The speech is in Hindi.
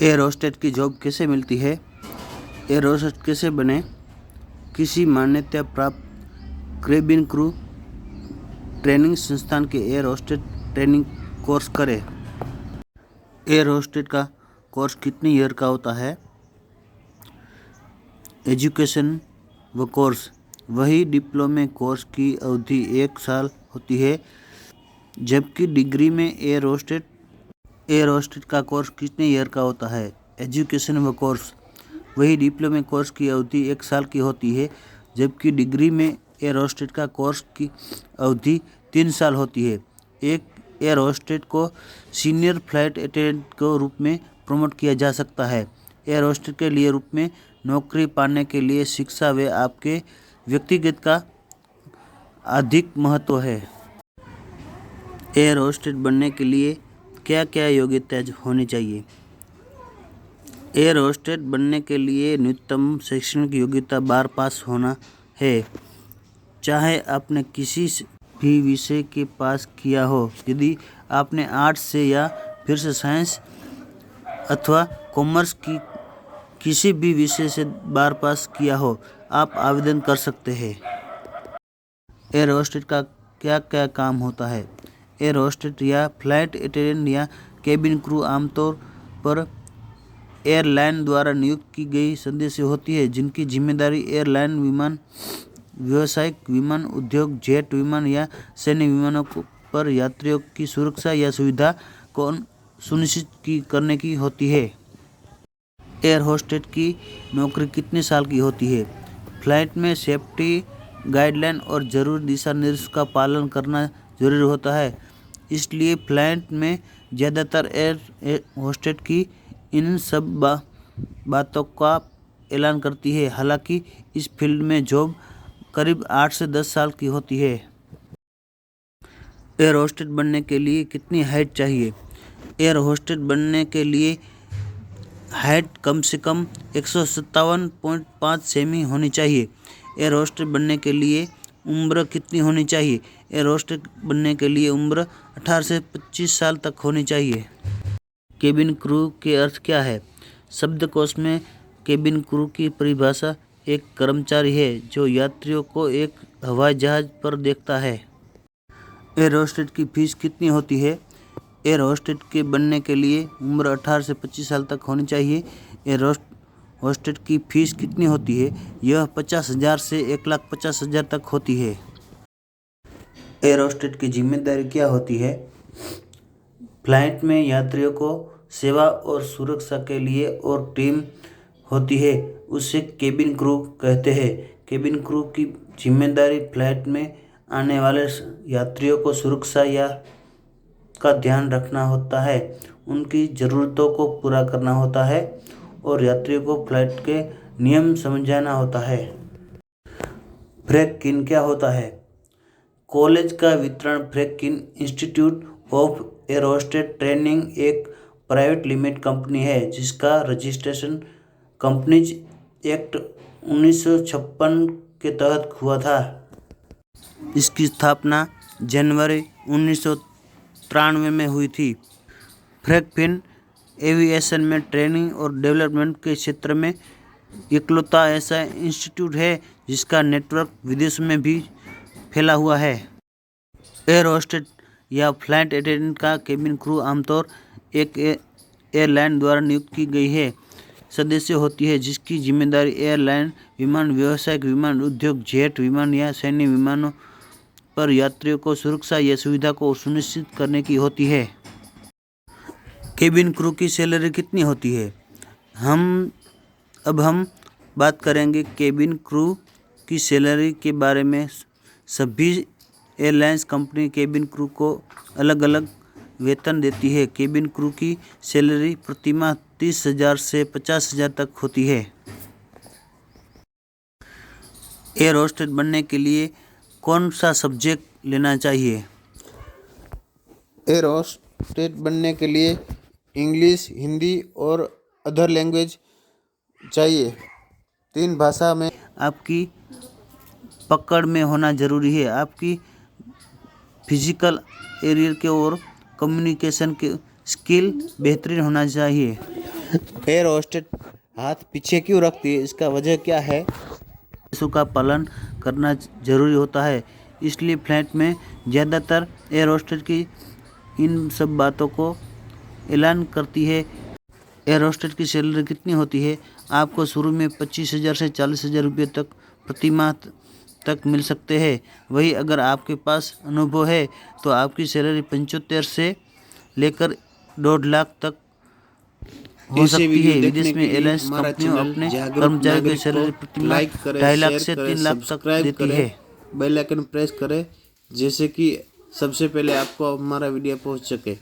एयर होस्टेस की जॉब कैसे मिलती है? एयर होस्टेस कैसे बने? किसी मान्यता प्राप्त केबिन क्रू ट्रेनिंग संस्थान के एयर होस्टेस ट्रेनिंग कोर्स करें। एयर होस्टेस का कोर्स कितने ईयर का होता है? एजुकेशन व कोर्स वही डिप्लोमे कोर्स की अवधि 1 साल होती है, जबकि डिग्री में एयर होस्टेस का कोर्स कितने ईयर का होता है? एजुकेशन व कोर्स वही डिप्लोमे कोर्स की अवधि 1 साल की होती है, जबकि डिग्री में एयर होस्टेस का कोर्स की अवधि 3 साल होती है। एक एयर होस्टेस को सीनियर फ्लाइट अटेंडेंट के रूप में प्रमोट किया जा सकता है। एयर होस्टेस के लिए रूप में नौकरी पाने के लिए शिक्षा व आपके व्यक्तिगत का अधिक महत्व है। एयर होस्टेस बनने के लिए क्या क्या योग्यता होनी चाहिए? एयर होस्टेस बनने के लिए न्यूनतम शैक्षणिक योग्यता 12 पास होना है, चाहे आपने किसी भी विषय के पास किया हो। यदि आपने आर्ट्स से या फिर से साइंस अथवा कॉमर्स की किसी भी विषय से 12 पास किया हो, आप आवेदन कर सकते हैं। एयर होस्टेस का क्या क्या काम होता है? एयर होस्टेस या फ्लाइट अटेंडेंट या केबिन क्रू आमतौर पर एयरलाइन द्वारा नियुक्त की गई सदस्य होती है, जिनकी जिम्मेदारी एयरलाइन विमान, व्यावसायिक विमान उद्योग, जेट विमान या सैन्य विमानों पर यात्रियों की सुरक्षा या सुविधा को सुनिश्चित करने की होती है। एयर होस्टेस की नौकरी कितने साल की होती है? फ्लाइट में सेफ्टी गाइडलाइन और जरूरी दिशा निर्देश का पालन करना जरूरी होता है, इसलिए फ्लाइट में ज़्यादातर एयर होस्टेस की इन सब बातों का ऐलान करती है। हालांकि इस फील्ड में जॉब करीब 8 से 10 साल की होती है। एयर होस्टेस बनने के लिए कितनी हाइट चाहिए? एयर होस्टेस बनने के लिए हाइट कम से कम 157.5 सेमी होनी चाहिए। एयर होस्टेस बनने के लिए उम्र कितनी होनी चाहिए? एयर होस्टेस बनने के लिए उम्र 18 से 25 साल तक होनी चाहिए। केबिन क्रू के अर्थ क्या है? शब्दकोश में केबिन क्रू की परिभाषा एक कर्मचारी है जो यात्रियों को एक हवाई जहाज पर देखता है। एयर होस्टेस की फीस कितनी होती है? एयर होस्टेस के बनने के लिए उम्र 18 से 25 साल तक होनी चाहिए। एयर होस्टेस की फीस कितनी होती है? यह 50,000 से 1,50,000 तक होती है। एयर होस्टेस की जिम्मेदारी क्या होती है? फ्लाइट में यात्रियों को सेवा और सुरक्षा के लिए और टीम होती है, उसे केबिन क्रू कहते हैं। केबिन क्रू की जिम्मेदारी फ्लाइट में आने वाले यात्रियों को सुरक्षा या का ध्यान रखना होता है, उनकी ज़रूरतों को पूरा करना होता है और यात्रियों को फ्लाइट के नियम समझाना होता है। फ्रैंकलिन क्या होता है? कॉलेज का वितरण Franklin institute of air hostess training एक प्राइवेट लिमिटेड कंपनी है, जिसका रजिस्ट्रेशन कंपनीज एक्ट 1956 के तहत हुआ था। इसकी स्थापना जनवरी 1993 में हुई थी। फ्रैंकलिन एविएशन में ट्रेनिंग और डेवलपमेंट के क्षेत्र में इकलौता ऐसा इंस्टीट्यूट है जिसका नेटवर्क विदेशों में भी फैला हुआ है। एयर होस्टेस या फ्लाइट अटेंडेंट का केबिन क्रू आमतौर एक एयरलाइन द्वारा नियुक्त की गई है सदस्य होती है, जिसकी जिम्मेदारी एयरलाइन विमान, व्यावसायिक विमान उद्योग, जेट विमान या सैन्य विमानों पर यात्रियों को सुरक्षा या सुविधा को सुनिश्चित करने की होती है। केबिन क्रू की सैलरी कितनी होती है? अब हम बात करेंगे केबिन क्रू की सैलरी के बारे में। सभी एयरलाइंस कंपनी केबिन क्रू को अलग अलग वेतन देती है। केबिन क्रू की सैलरी प्रति माह 30,000 से 50,000 तक होती है। एयर होस्टेस बनने के लिए कौन सा सब्जेक्ट लेना चाहिए? एयर होस्टेस बनने के लिए इंग्लिश, हिंदी और अदर लैंग्वेज चाहिए। 3 भाषा में आपकी पकड़ में होना जरूरी है। आपकी फिजिकल एरियर के और कम्युनिकेशन के स्किल बेहतरीन होना चाहिए। एयर होस्टेस हाथ पीछे क्यों रखती है, इसका वजह क्या है? आदेशों का पालन करना जरूरी होता है, इसलिए फ्लाइट में ज़्यादातर एयर होस्टेस की इन सब बातों को ऐलान करती है। एयर होस्टेस की सैलरी कितनी होती है? आपको शुरू में 25,000 से 40,000 रुपये तक प्रति माह तक मिल सकते हैं। वही अगर आपके पास अनुभव है तो आपकी सैलरी 75 से लेकर 1.5 लाख तक हो ऐसे सकती वीडियो है। देखने विदेश में के लिए एयरलाइंस हमारा कंपनियों चैनल अपने जागरूक कर्मचारियों की नागरिक सैलरी को प्रति माह लाइक करें, 2.5 लाख शेयर से करें, 3 लाख तक सब्सक्राइब देती करें, है। बेल आइकन प्रेस करें, जैसे कि सबसे पहले आपको हमारा वीडियो पहुंच सके।